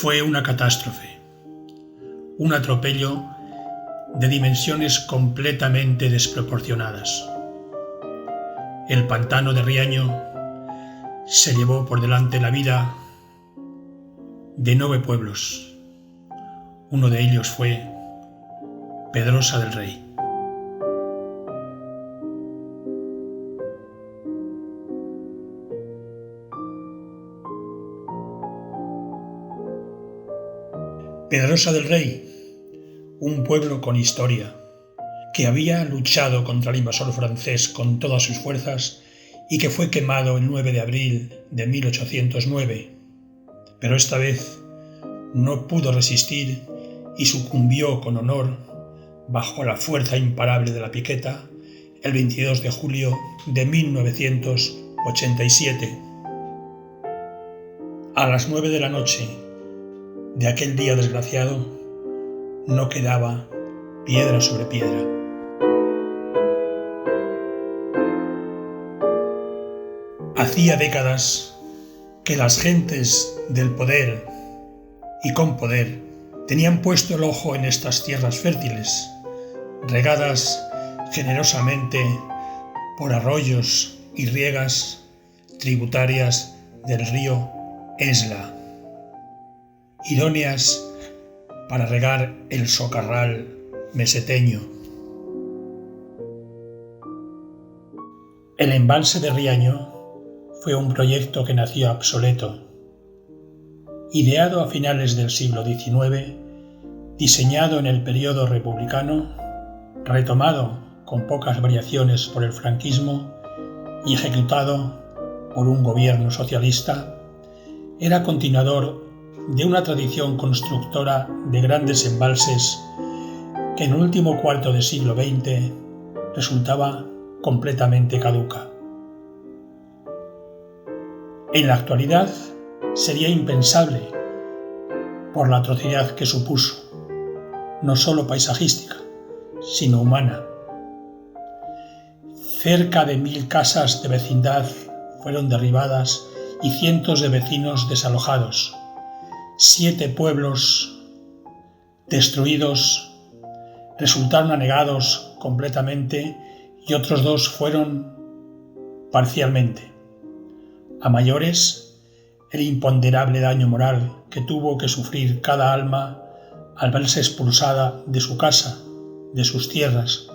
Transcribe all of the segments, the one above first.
Fue una catástrofe, un atropello de dimensiones completamente desproporcionadas. El pantano de Riaño se llevó por delante la vida de 9 pueblos. Uno de ellos fue Pedrosa del Rey. Pedrosa del Rey, un pueblo con historia, que había luchado contra el invasor francés con todas sus fuerzas y que fue quemado el 9 de abril de 1809, pero esta vez no pudo resistir y sucumbió con honor bajo la fuerza imparable de la piqueta el 22 de julio de 1987. A las 9 de la noche de aquel día desgraciado no quedaba piedra sobre piedra. Hacía décadas que las gentes del poder y con poder tenían puesto el ojo en estas tierras fértiles, regadas generosamente por arroyos y riegas tributarias del río Esla, idóneas para regar el socarral meseteño. El embalse de Riaño fue un proyecto que nació obsoleto, ideado a finales del siglo XIX, diseñado en el periodo republicano, retomado con pocas variaciones por el franquismo y ejecutado por un gobierno socialista, era continuador de una tradición constructora de grandes embalses que en el último cuarto del siglo XX resultaba completamente caduca. En la actualidad sería impensable por la atrocidad que supuso, no solo paisajística, sino humana. Cerca de 1000 casas de vecindad fueron derribadas y cientos de vecinos desalojados. 7 pueblos destruidos resultaron anegados completamente y otros 2 fueron parcialmente. A mayores, el imponderable daño moral que tuvo que sufrir cada alma al verse expulsada de su casa, de sus tierras,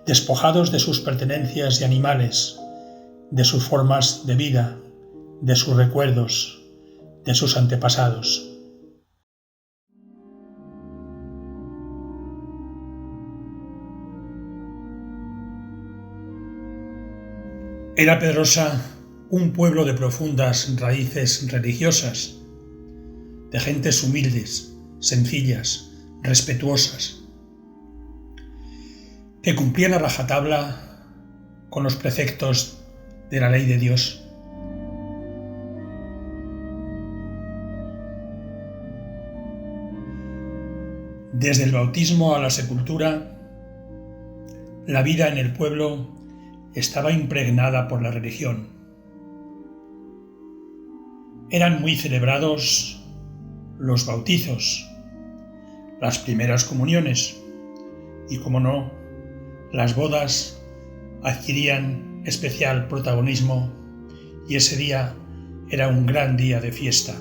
despojados de sus pertenencias y animales, de sus formas de vida, de sus recuerdos, de sus antepasados. Era Pedrosa un pueblo de profundas raíces religiosas, de gentes humildes, sencillas, respetuosas, que cumplían a rajatabla con los preceptos de la ley de Dios. Desde el bautismo a la sepultura, la vida en el pueblo estaba impregnada por la religión. Eran muy celebrados los bautizos, las primeras comuniones y, como no, las bodas adquirían especial protagonismo y ese día era un gran día de fiesta.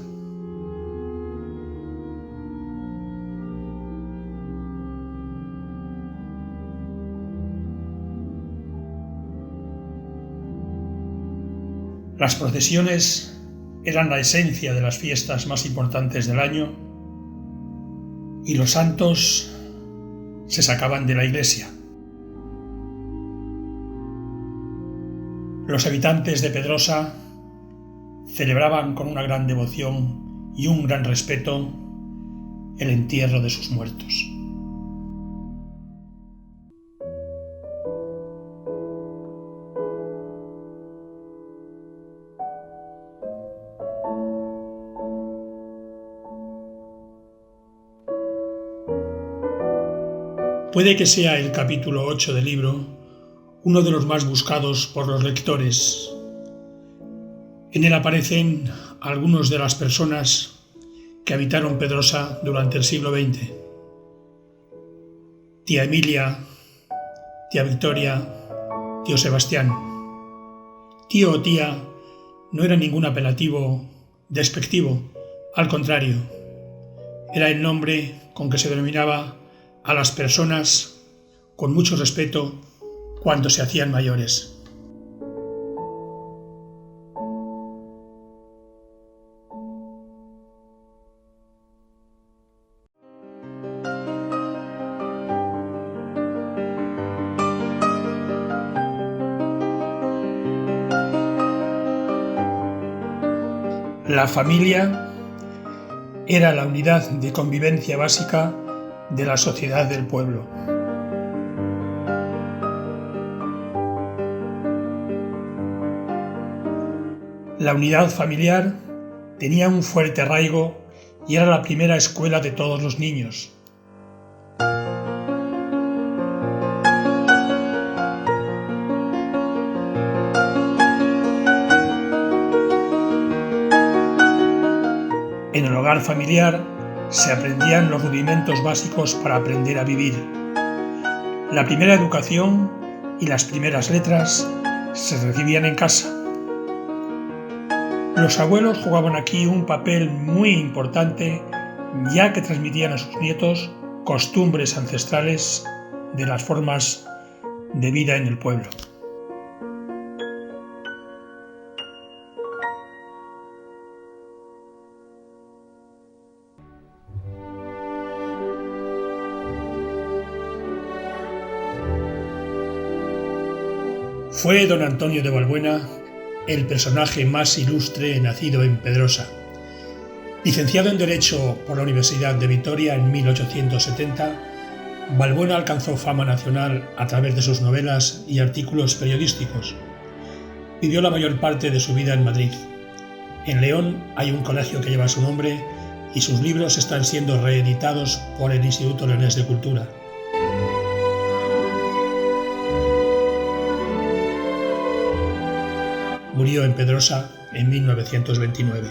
Las procesiones eran la esencia de las fiestas más importantes del año y los santos se sacaban de la iglesia. Los habitantes de Pedrosa celebraban con una gran devoción y un gran respeto el entierro de sus muertos. Puede que sea el capítulo 8 del libro uno de los más buscados por los lectores. En él aparecen algunas de las personas que habitaron Pedrosa durante el siglo XX. Tía Emilia, tía Victoria, tío Sebastián. Tío o tía no era ningún apelativo despectivo, al contrario, era el nombre con que se denominaba a las personas con mucho respeto cuando se hacían mayores. La familia era la unidad de convivencia básica de la sociedad del pueblo. La unidad familiar tenía un fuerte arraigo y era la primera escuela de todos los niños. En el hogar familiar se aprendían los rudimentos básicos para aprender a vivir. La primera educación y las primeras letras se recibían en casa. Los abuelos jugaban aquí un papel muy importante, ya que transmitían a sus nietos costumbres ancestrales de las formas de vida en el pueblo. Fue don Antonio de Balbuena el personaje más ilustre nacido en Pedrosa. Licenciado en Derecho por la Universidad de Vitoria en 1870, Balbuena alcanzó fama nacional a través de sus novelas y artículos periodísticos. Vivió la mayor parte de su vida en Madrid. En León hay un colegio que lleva su nombre y sus libros están siendo reeditados por el Instituto Leonés de Cultura. Murió en Pedrosa en 1929.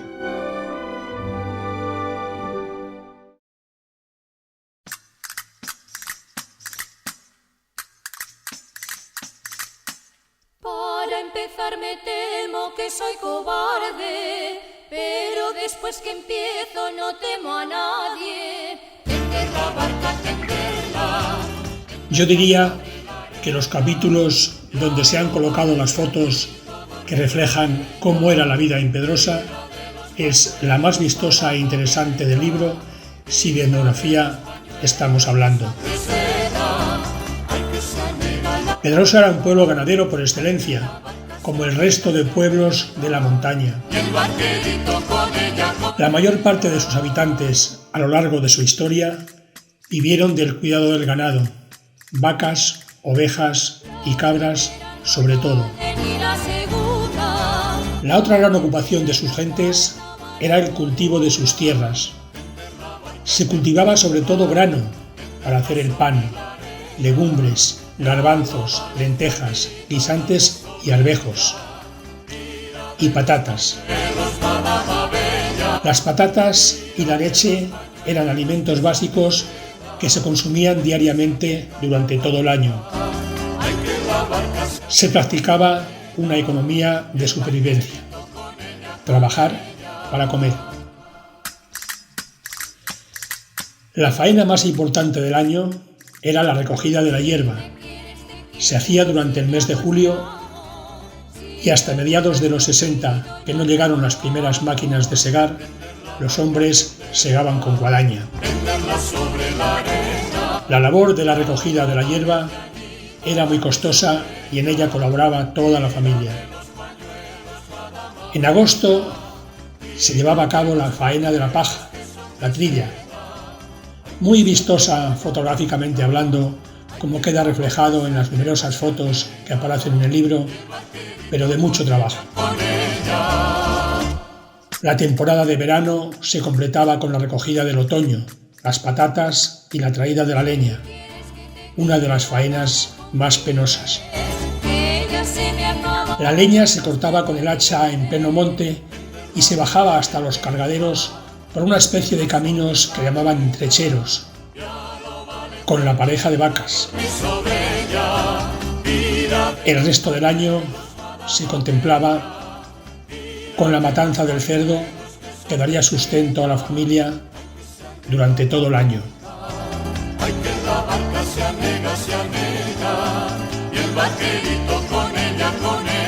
Para empezar me temo que soy cobarde, pero después que empiezo no temo a nadie. Tender la barca, tenderla. Yo diría que los capítulos donde se han colocado las fotos que reflejan cómo era la vida en Pedrosa es la más vistosa e interesante del libro, si de etnografía estamos hablando. Pedrosa era un pueblo ganadero por excelencia, como el resto de pueblos de la montaña. La mayor parte de sus habitantes, a lo largo de su historia, vivieron del cuidado del ganado, vacas, ovejas y cabras sobre todo. La otra gran ocupación de sus gentes era el cultivo de sus tierras. Se cultivaba sobre todo grano para hacer el pan, legumbres, garbanzos, lentejas, guisantes y arvejos, y patatas. Las patatas y la leche eran alimentos básicos que se consumían diariamente durante todo el año. Se practicaba una economía de supervivencia, trabajar para comer. La faena más importante del año era la recogida de la hierba. Se hacía durante el mes de julio y hasta mediados de los 60, que no llegaron las primeras máquinas de segar, los hombres segaban con guadaña. La labor de la recogida de la hierba era muy costosa y en ella colaboraba toda la familia. En agosto se llevaba a cabo la faena de la paja, la trilla, muy vistosa fotográficamente hablando, como queda reflejado en las numerosas fotos que aparecen en el libro, pero de mucho trabajo. La temporada de verano se completaba con la recogida del otoño, las patatas y la traída de la leña, una de las faenas más penosas. La leña se cortaba con el hacha en pleno monte y se bajaba hasta los cargaderos por una especie de caminos que llamaban trecheros, con la pareja de vacas. El resto del año se contemplaba con la matanza del cerdo que daría sustento a la familia durante todo el año. Ay, que la barca se anega, y el vaquerito con ella, con ella.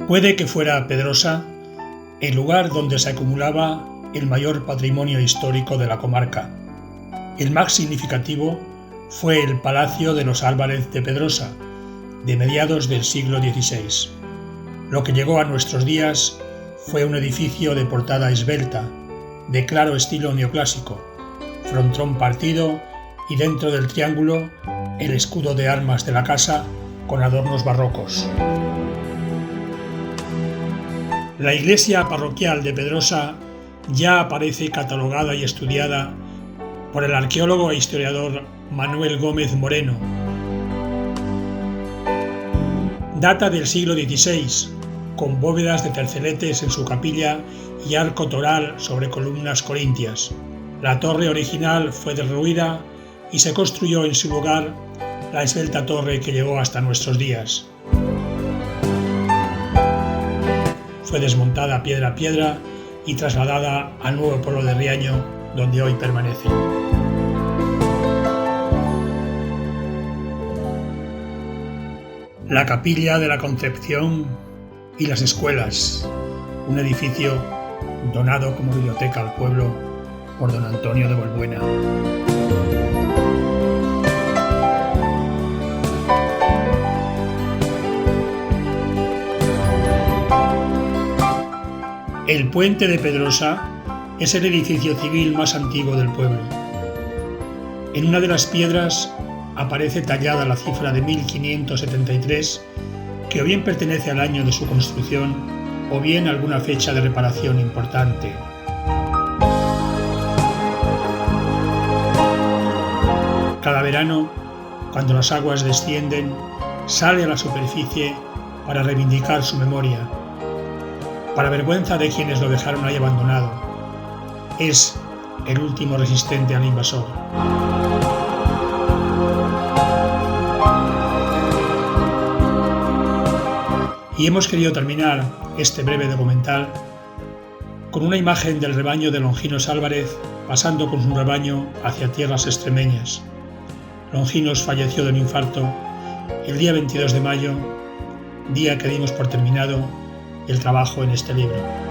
Puede que fuera Pedrosa el lugar donde se acumulaba el mayor patrimonio histórico de la comarca. El más significativo fue el Palacio de los Álvarez de Pedrosa, de mediados del siglo XVI. Lo que llegó a nuestros días fue un edificio de portada esbelta, de claro estilo neoclásico, frontón partido y dentro del triángulo el escudo de armas de la casa con adornos barrocos. La iglesia parroquial de Pedrosa ya aparece catalogada y estudiada por el arqueólogo e historiador Manuel Gómez Moreno. Data del siglo XVI, con bóvedas de terceletes en su capilla y arco toral sobre columnas corintias. La torre original fue derruida y se construyó en su lugar la esbelta torre que llegó hasta nuestros días. Fue desmontada piedra a piedra y trasladada al nuevo pueblo de Riaño, donde hoy permanece. La capilla de la Concepción y las escuelas, un edificio donado como biblioteca al pueblo por don Antonio de Valbuena. El puente de Pedrosa es el edificio civil más antiguo del pueblo. En una de las piedras aparece tallada la cifra de 1573, que o bien pertenece al año de su construcción o bien a alguna fecha de reparación importante. Cada verano, cuando las aguas descienden, sale a la superficie para reivindicar su memoria, para vergüenza de quienes lo dejaron ahí abandonado. Es el último resistente al invasor. Y hemos querido terminar este breve documental con una imagen del rebaño de Longinos Álvarez pasando con su rebaño hacia tierras extremeñas. Longinos falleció de un infarto el día 22 de mayo, día que dimos por terminado el trabajo en este libro.